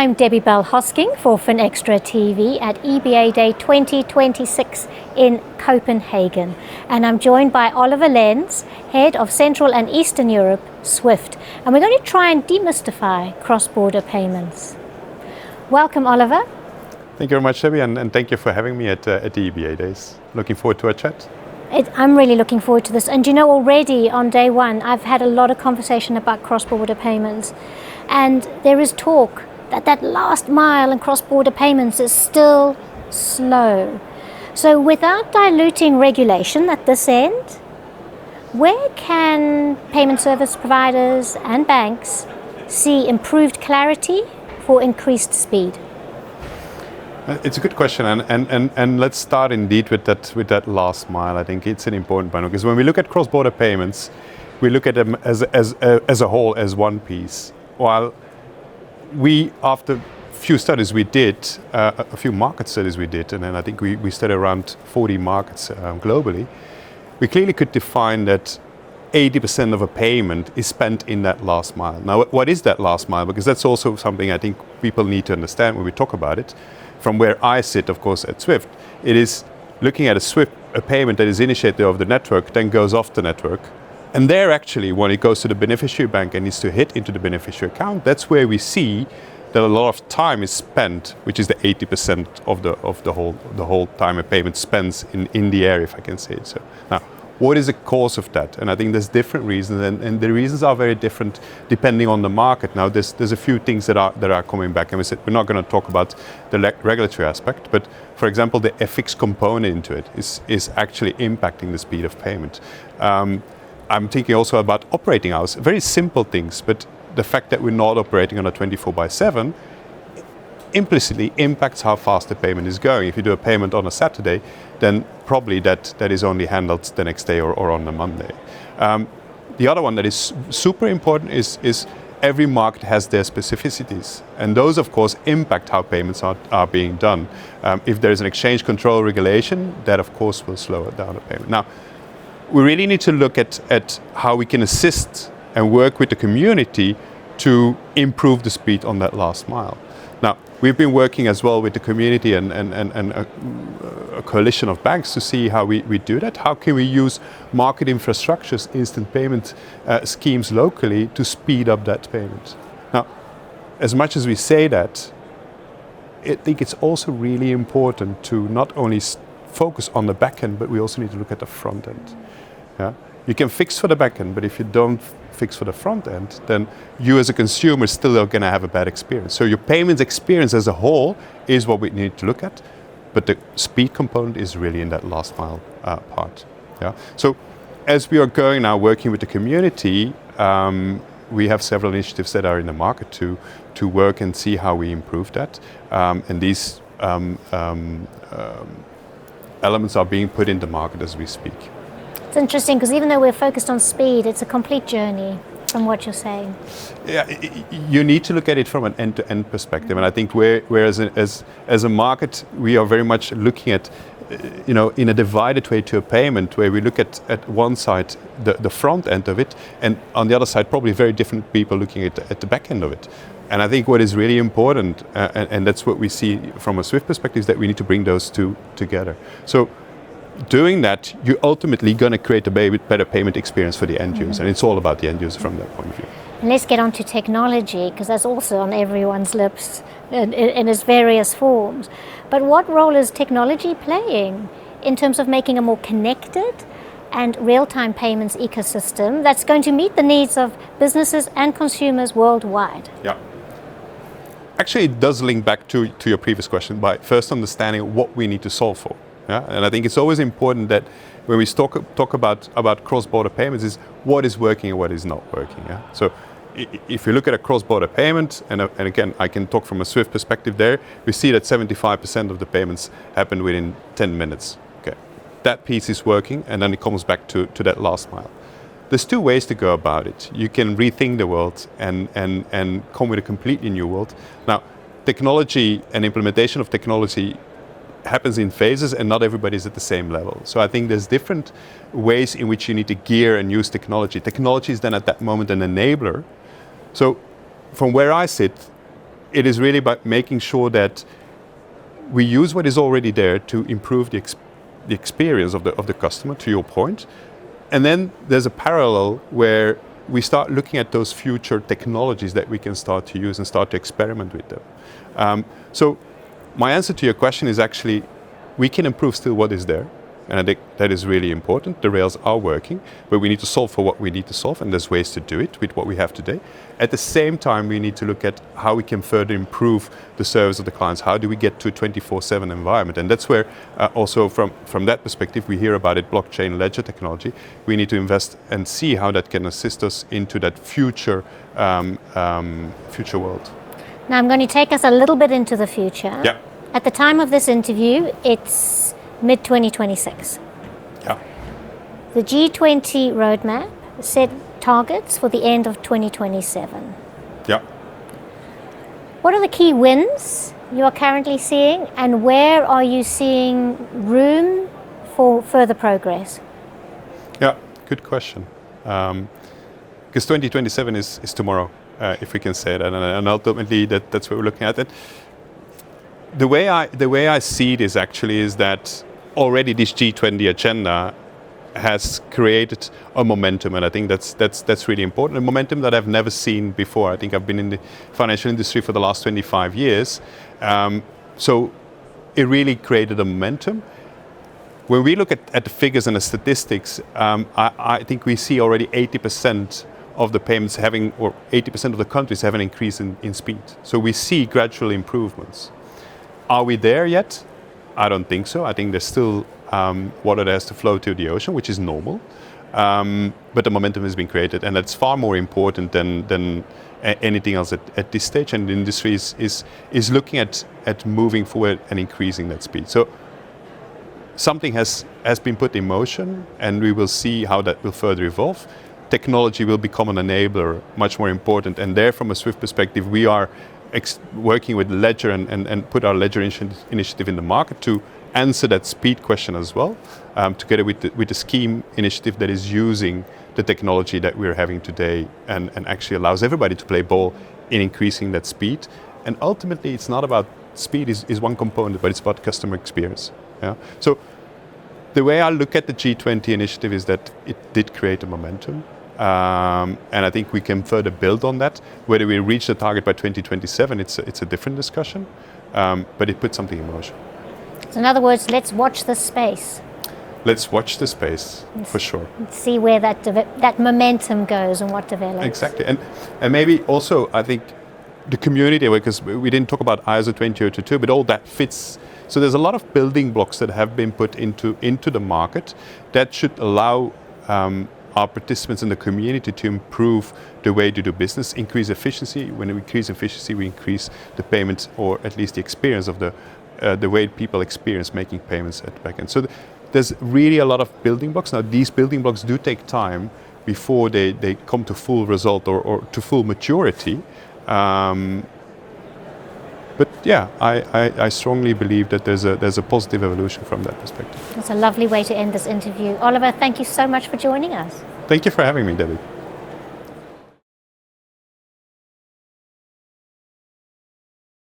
I'm Debbie Bell-Hosking for FinextraTV at EBAday 2026 in Copenhagen. And I'm joined by OlivIer Lens, Head of Central and Eastern Europe, SWIFT. And we're going to try and demystify cross-border payments. Welcome, OlivIer. Thank you very much, Debbie, and thank you for having me at the EBAdays. Looking forward to our chat. I'm really looking forward to this. And you know, already on day one, I've had a lot of conversation about cross-border payments. And there is talk that last mile in cross-border payments is still slow. So without diluting regulation at this end, where can payment service providers and banks see improved clarity for increased speed? It's a good question, and let's start indeed with that last mile. I think it's an important one, because when we look at cross-border payments, we look at them as a whole, as one piece. While we, after a few studies we did, a few market studies we did, and then I think we studied around 40 markets globally, we clearly could define that 80% of a payment is spent in that last mile. Now, what is that last mile? Because that's also something I think people need to understand when we talk about it. From where I sit, of course, at SWIFT, it is looking at a payment that is initiated over the network, then goes off the network. And there actually, when it goes to the beneficiary bank and needs to hit into the beneficiary account, that's where we see that a lot of time is spent, which is the 80% of the whole time a payment spends in the area, if I can say it so. Now, what is the cause of that? And I think there's different reasons, and the reasons are very different depending on the market. Now, there's a few things that are coming back, and we said we're not going to talk about the regulatory aspect, but for example, the FX component into it is actually impacting the speed of payment. I'm thinking also about operating hours, very simple things, but the fact that we're not operating on a 24/7 implicitly impacts how fast the payment is going. If you do a payment on a Saturday, then probably that is only handled the next day or on a Monday. The other one that is super important is every market has their specificities, and those of course impact how payments are being done. If there is an exchange control regulation, that of course will slow down the payment. Now, we really need to look at how we can assist and work with the community to improve the speed on that last mile. Now, we've been working as well with the community and a coalition of banks to see how we do that. How can we use market infrastructures, instant payment schemes locally to speed up that payment? Now, as much as we say that, I think it's also really important to not only focus on the back end, but we also need to look at the front end. Yeah? You can fix for the back end, but if you don't fix for the front end, then you as a consumer still are going to have a bad experience. So your payments experience as a whole is what we need to look at, but the speed component is really in that last mile part. Yeah? So as we are going now working with the community, we have several initiatives that are in the market to work and see how we improve that. And these elements are being put in the market as we speak. It's interesting because even though we're focused on speed, it's a complete journey from what you're saying. Yeah, you need to look at it from an end-to-end perspective, and I think whereas as a market, we are very much looking at, in a divided way to a payment, where we look at one side the front end of it, and on the other side probably very different people looking at the back end of it. And I think what is really important, and that's what we see from a SWIFT perspective, is that we need to bring those two together. So doing that, you're ultimately going to create a better payment experience for the end user, and it's all about the end user from that point of view. And let's get on to technology, because that's also on everyone's lips in its various forms. But what role is technology playing in terms of making a more connected and real-time payments ecosystem that's going to meet the needs of businesses and consumers worldwide? Yeah. Actually, it does link back to your previous question by first understanding what we need to solve for. Yeah? And I think it's always important that when we talk about cross-border payments, is what is working and what is not working. Yeah? So if you look at a cross-border payment, and again, I can talk from a SWIFT perspective there, we see that 75% of the payments happen within 10 minutes. Okay, that piece is working, and then it comes back to that last mile. There's two ways to go about it. You can rethink the world and come with a completely new world. Now, technology and implementation of technology happens in phases, and not everybody is at the same level. So I think there's different ways in which you need to gear and use technology. Technology is then at that moment an enabler. So from where I sit, it is really about making sure that we use what is already there to improve the experience of the customer, to your point. And then there's a parallel where we start looking at those future technologies that we can start to use and start to experiment with them. So my answer to your question is actually, we can improve still what is there. And I think that is really important. The rails are working, but we need to solve for what we need to solve, and there's ways to do it with what we have today. At the same time, we need to look at how we can further improve the service of the clients. How do we get to a 24/7 environment? And that's where also from that perspective, we hear about it, blockchain, ledger technology. We need to invest and see how that can assist us into that future world. Now I'm going to take us a little bit into the future. Yeah. At the time of this interview, it's mid-2026. Yeah. The G20 roadmap set targets for the end of 2027. Yeah. What are the key wins you are currently seeing, and where are you seeing room for further progress? Yeah, good question. Because 2027 is tomorrow, if we can say that, and ultimately that's what we're looking at. And the way I see it is that already this G20 agenda has created a momentum, and I think that's really important. A momentum that I've never seen before. I think I've been in the financial industry for the last 25 years, so it really created a momentum. When we look at the figures and the statistics, I think we see already 80% of the payments having, or 80% of the countries have an increase in speed. So we see gradual improvements. Are we there yet? I don't think so. I think there's still water that has to flow to the ocean, which is normal. But the momentum has been created, and that's far more important than anything else at this stage. And the industry is looking at moving forward and increasing that speed. So something has been put in motion, and we will see how that will further evolve. Technology will become an enabler, much more important. And there, from a Swift perspective, we are working with Ledger and put our Ledger initiative in the market to answer that speed question as well, together with the scheme initiative that is using the technology that we're having today and actually allows everybody to play ball in increasing that speed. And ultimately, it's not about speed is one component, but it's about customer experience. Yeah. So the way I look at the G20 initiative is that it did create a momentum. And I think we can further build on that. Whether we reach the target by 2027, it's a different discussion, but it put something in motion. So in other words, let's watch this space. Let's watch the space, for sure. See where that momentum goes and what develops. Exactly. And maybe also, I think, the community, because we didn't talk about ISO 20022, but all that fits. So there's a lot of building blocks that have been put into the market that should allow our participants in the community to improve the way to do business, increase efficiency. When we increase efficiency, we increase the payments, or at least the experience of the way people experience making payments at the back end. So there's really a lot of building blocks. Now, these building blocks do take time before they come to full result or to full maturity. But yeah, I strongly believe that there's a positive evolution from that perspective. That's a lovely way to end this interview. Oliver, thank you so much for joining us. Thank you for having me, Debbie.